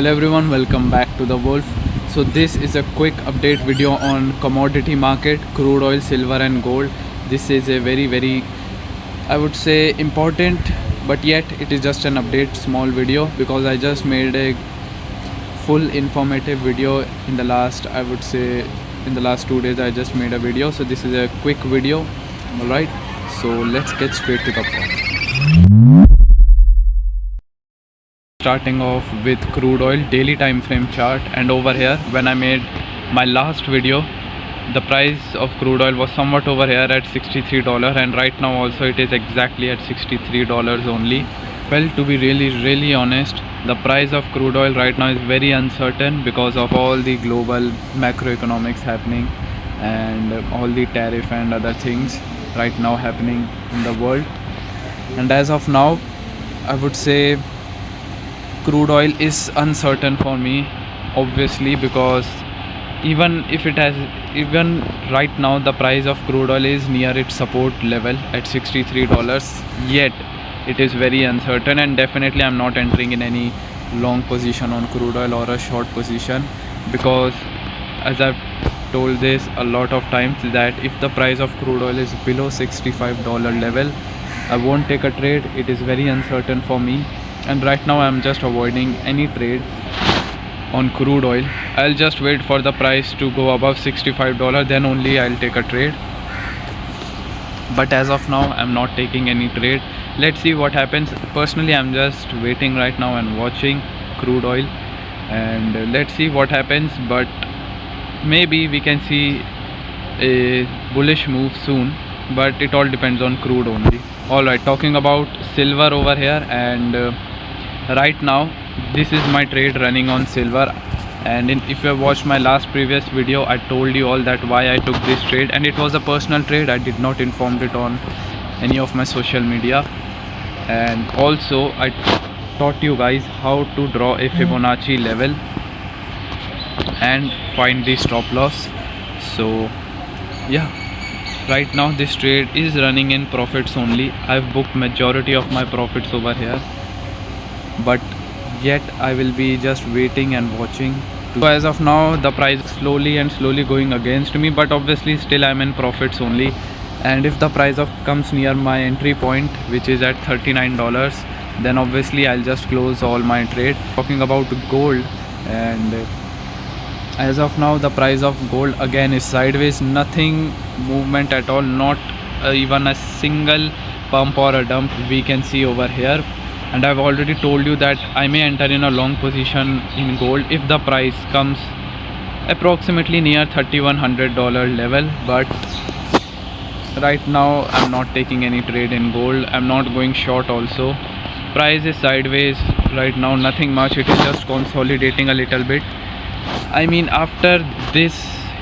Hello everyone, welcome back to the Wolf. So this is a quick update video on commodity market, crude oil, silver and gold. This is a very I would say important, but yet it is just an update small video because I just made a full informative video in the last, I would say in the last 2 days I just made a video. So this is a quick video. Alright, so let's get straight to the point. Starting off with crude oil daily time frame chart, and over here when I made my last video the price of crude oil was somewhat over here at $63, and right now also it is exactly at $63 only. Well, to be really honest, the price of crude oil right now is very uncertain because of all the global macroeconomics happening and all the tariff and other things right now happening in the world. And as of now, I would say crude oil is uncertain for me, obviously, because even right now the price of crude oil is near its support level at $63, yet it is very uncertain, and definitely I'm not entering in any long position on crude oil or a short position, because as I've told this a lot of times that if the price of crude oil is below $65 level, I won't take a trade. It is very uncertain for me, and right now I'm just avoiding any trade on crude oil. I'll just wait for the price to go above $65, then only I'll take a trade, but as of now I'm not taking any trade. Let's see what happens. Personally, I'm just waiting right now and watching crude oil, and let's see what happens, but maybe we can see a bullish move soon, but it all depends on crude only. Alright, talking about silver over here, and right now this is my trade running on silver, and if you have watched my last previous video, I told you all that why I took this trade, and it was a personal trade. I did not inform it on any of my social media, and also I taught you guys how to draw a Fibonacci level and find the stop loss. So yeah, right now this trade is running in profits only. I've booked majority of my profits over here, but yet I will be just waiting and watching. So as of now the price is slowly going against me, but obviously still I'm in profits only, and if the price of comes near my entry point, which is at $39, then obviously I'll just close all my trade. Talking about gold, and as of now the price of gold again is sideways, nothing movement at all, not even a single pump or a dump we can see over here. And I've already told you that I may enter in a long position in gold if the price comes approximately near $3,100 level, but right now I'm not taking any trade in gold. I'm not going short also. Price is sideways right now, nothing much. It is just consolidating a little bit. I mean, after this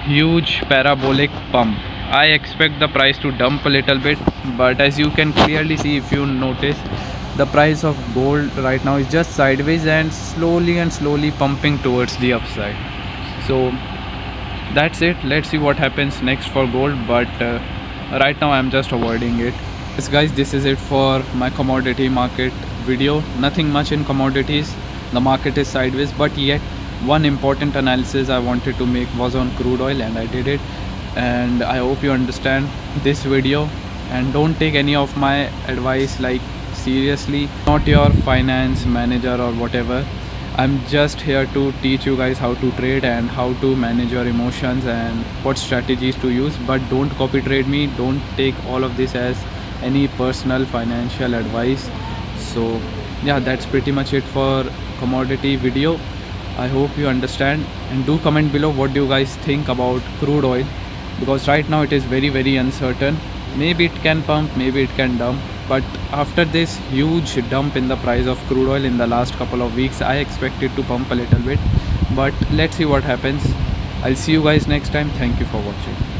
huge parabolic pump, I expect the price to dump a little bit, but as you can clearly see, if you notice, the price of gold right now is just sideways and slowly pumping towards the upside. So that's it. Let's see what happens next for gold, but right now I'm just avoiding it. Yes guys, this is it for my commodity market video. Nothing much in commodities. The market is sideways, but yet one important analysis I wanted to make was on crude oil, and I did it, and I hope you understand this video, and don't take any of my advice like seriously. Not your finance manager or whatever. I'm just here to teach you guys how to trade and how to manage your emotions and what strategies to use, but don't copy trade me. Don't take all of this as any personal financial advice. So yeah, that's pretty much it for commodity video. I hope you understand, and do comment below what do you guys think about crude oil, because right now it is very uncertain. Maybe it can pump, maybe it can dump, but after this huge dump in the price of crude oil in the last couple of weeks, I expect it to pump a little bit, but let's see what happens. I'll see you guys next time. Thank you for watching.